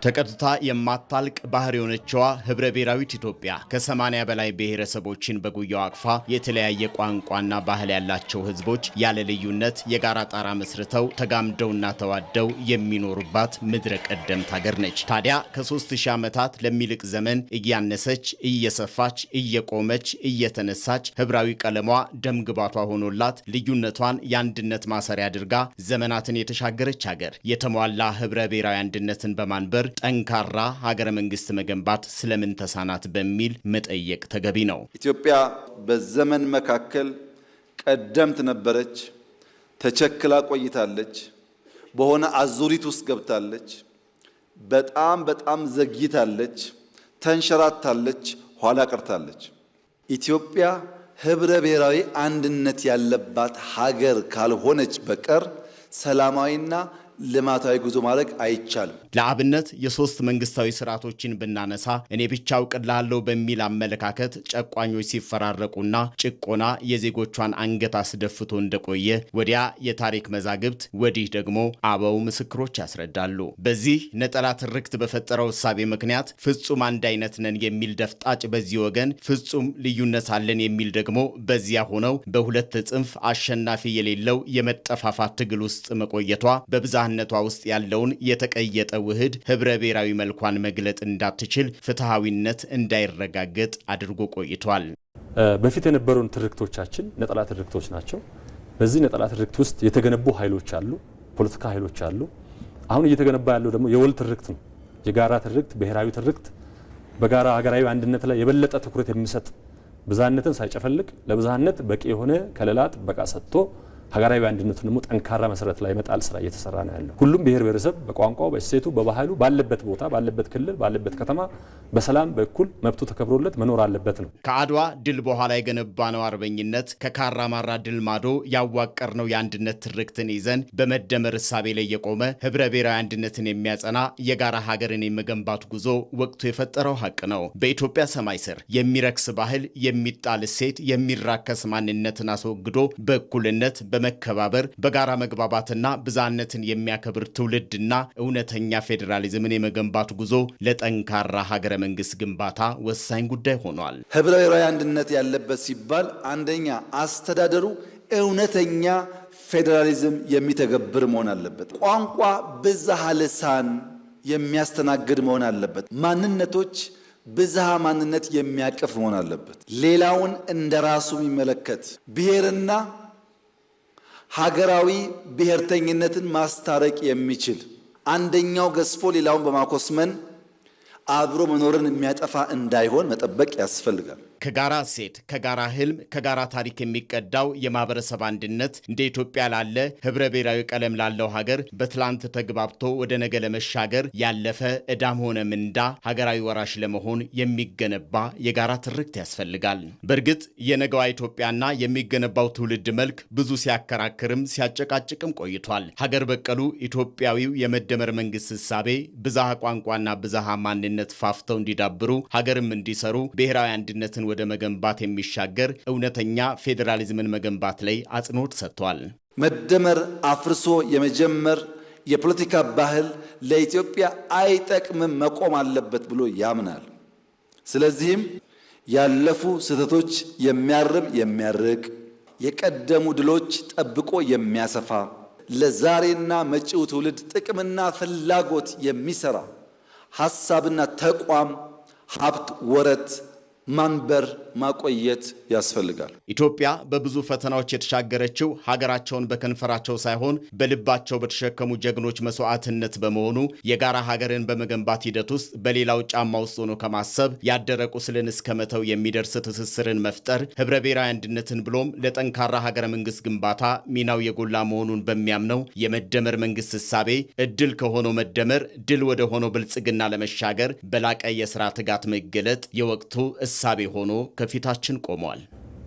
ተቀጥታ የማታልቅ ባህር የሆነችዋ ህብረ ብሔራዊት ኢትዮጵያ ከ80 በላይ ብሔረሰቦችን በጉያው አቅፋ የተለያየ ቋንቋና ባህል ያላቸው ህዝቦች ያለ ልዩነት የጋራ ጣራ መስርተው ተጋምደውና ተዋደው የሚኖሩባት ምድረ ቀደምት ሀገር ነች። ታዲያ ከ3000 ዓመታት ለሚልቅ ዘመን እያነሰች እየሰፋች እየቆመች እየተነሳች ህብራዊ ቀለሟ ደምግባቷ ሆኖላት ልዩነቷን የአንድነት ማሰሪያ አድርጋ ዘመናትን የተሻገረች ሀገር የተሟላ ህብረ ብሔራዊ አንድነትን በማንበር ጠንካራ ሀገረ መንግስት መገንባት ስለምን ተሳናት በሚል መጠየቅ ተገቢ ነው። ኢትዮጵያ በዘመን መካከል ቀደምት ነበረች፣ ተቸክላ ቆይታለች፣ በሆነ አዙሪት ውስጥ ገብታለች፣ በጣም ዘግይታለች፣ ተንሸራታለች፣ ኋላ ቀርታለች። ኢትዮጵያ ህብረ ብሔራዊ አንድነት ያለባት ሀገር ካልሆነች በቀር ሰላማዊና ልማታዊ ጉዞ ማድረግ አይቻልም። ለአብነት የሶስት መንግስታዊ ስርዓቶችን ብናነሳ እኔ ብቻ አውቅልሃለሁ በሚል አመለካከት ጨቋኞች ሲፈራረቁና ጭቆና የዜጎቿን አንገት አስደፍቶ እንደቆየ ወዲያ የታሪክ መዛግብት ወዲህ ደግሞ አበው ምስክሮች ያስረዳሉ። በዚህ ነጠላ ትርክት በፈጠረው እሳቤ ምክንያት ፍጹም አንድ አይነት ነን የሚል ደፍጣጭ በዚህ ወገን፣ ፍጹም ልዩነት አለን የሚል ደግሞ በዚያ ሆነው በሁለት ጽንፍ አሸናፊ የሌለው የመጠፋፋት ትግል ውስጥ መቆየቷ በብዛነቷ ውስጥ ያለውን የተቀየጠ ውህድ ህብረ ብሔራዊ መልኳን መግለጥ እንዳትችል ፍትሃዊነት እንዳይረጋገጥ አድርጎ ቆይቷል። በፊት የነበሩን ትርክቶቻችን ነጠላ ትርክቶች ናቸው። በዚህ ነጠላ ትርክት ውስጥ የተገነቡ ኃይሎች አሉ፣ ፖለቲካ ኃይሎች አሉ። አሁን እየተገነባ ያለው ደግሞ የወል ትርክት ነው። የጋራ ትርክት፣ ብሔራዊ ትርክት በጋራ ሀገራዊ አንድነት ላይ የበለጠ ትኩረት የሚሰጥ ብዛነትን ሳይጨፈልቅ ለብዛነት በቂ የሆነ ከለላ ጥበቃ ሰጥቶ ሀገራዊ አንድነቱን ደግሞ ጠንካራ መሰረት ላይ መጣል ስራ እየተሰራ ነው ያለው። ሁሉም ብሔር ብሔረሰብ በቋንቋው፣ በእሴቱ፣ በባህሉ ባለበት ቦታ፣ ባለበት ክልል፣ ባለበት ከተማ በሰላም በእኩል መብቱ ተከብሮለት መኖር አለበት ነው። ከአድዋ ድል በኋላ የገነባነው አርበኝነት ከካራማራ ድል ማዶ ያዋቀርነው የአንድነት ትርክትን ይዘን በመደመር እሳቤ ላይ የቆመ ህብረ ብሔራዊ አንድነትን የሚያጸና የጋራ ሀገርን የመገንባት ጉዞ ወቅቱ የፈጠረው ሀቅ ነው። በኢትዮጵያ ሰማይ ስር የሚረክስ ባህል፣ የሚጣል እሴት፣ የሚራከስ ማንነትን አስወግዶ በእኩልነት በመከባበር በጋራ መግባባትና ብዛነትን የሚያከብር ትውልድና እውነተኛ ፌዴራሊዝምን የመገንባት ጉዞ ለጠንካራ ሀገረ መንግስት ግንባታ ወሳኝ ጉዳይ ሆኗል። ህብረ ብሔራዊ አንድነት ያለበት ሲባል አንደኛ አስተዳደሩ እውነተኛ ፌዴራሊዝም የሚተገብር መሆን አለበት። ቋንቋ ብዝሃ ልሳን የሚያስተናግድ መሆን አለበት። ማንነቶች ብዝሃ ማንነት የሚያቅፍ መሆን አለበት። ሌላውን እንደራሱ የሚመለከት ብሔርና ሀገራዊ ብሔርተኝነትን ማስታረቅ የሚችል አንደኛው ገዝፎ ሌላውን በማኮስመን አብሮ መኖርን የሚያጠፋ እንዳይሆን መጠበቅ ያስፈልጋል። ከጋራ እሴት፣ ከጋራ ህልም፣ ከጋራ ታሪክ የሚቀዳው የማህበረሰብ አንድነት እንደ ኢትዮጵያ ላለ ህብረ ብሔራዊ ቀለም ላለው ሀገር በትላንት ተግባብቶ ወደ ነገ ለመሻገር ያለፈ ዕዳም ሆነ ምንዳ ሀገራዊ ወራሽ ለመሆን የሚገነባ የጋራ ትርክት ያስፈልጋል። በእርግጥ የነገዋ ኢትዮጵያና የሚገነባው ትውልድ መልክ ብዙ ሲያከራክርም ሲያጨቃጭቅም ቆይቷል። ሀገር በቀሉ ኢትዮጵያዊው የመደመር መንግስት እሳቤ ብዝሃ ቋንቋና ብዝሃ ማንነት ፋፍተው እንዲዳብሩ ሀገርም እንዲሰሩ ብሔራዊ አንድነትን ወደ መገንባት የሚሻገር እውነተኛ ፌዴራሊዝምን መገንባት ላይ አጽንኦት ሰጥቷል። መደመር አፍርሶ የመጀመር የፖለቲካ ባህል ለኢትዮጵያ አይጠቅምም፣ መቆም አለበት ብሎ ያምናል። ስለዚህም ያለፉ ስህተቶች የሚያርም የሚያርቅ፣ የቀደሙ ድሎች ጠብቆ የሚያሰፋ፣ ለዛሬና መጪው ትውልድ ጥቅምና ፍላጎት የሚሰራ ሐሳብና ተቋም ሀብት ወረት ማንበር ማቆየት ያስፈልጋል። ኢትዮጵያ በብዙ ፈተናዎች የተሻገረችው ሀገራቸውን በከንፈራቸው ሳይሆን በልባቸው በተሸከሙ ጀግኖች መስዋዕትነት በመሆኑ የጋራ ሀገርን በመገንባት ሂደት ውስጥ በሌላው ጫማ ውስጥ ሆኖ ከማሰብ ያደረ ቁስልን እስከ መተው የሚደርስ ትስስርን መፍጠር ህብረ ብሔራዊ አንድነትን ብሎም ለጠንካራ ሀገረ መንግስት ግንባታ ሚናው የጎላ መሆኑን በሚያምነው የመደመር መንግስት እሳቤ እድል ከሆነው መደመር ድል ወደ ሆነው ብልጽግና ለመሻገር በላቀ የሥራ ትጋት መገለጥ የወቅቱ እሳቤ ሆኖ ከፊታችን ቆሟል።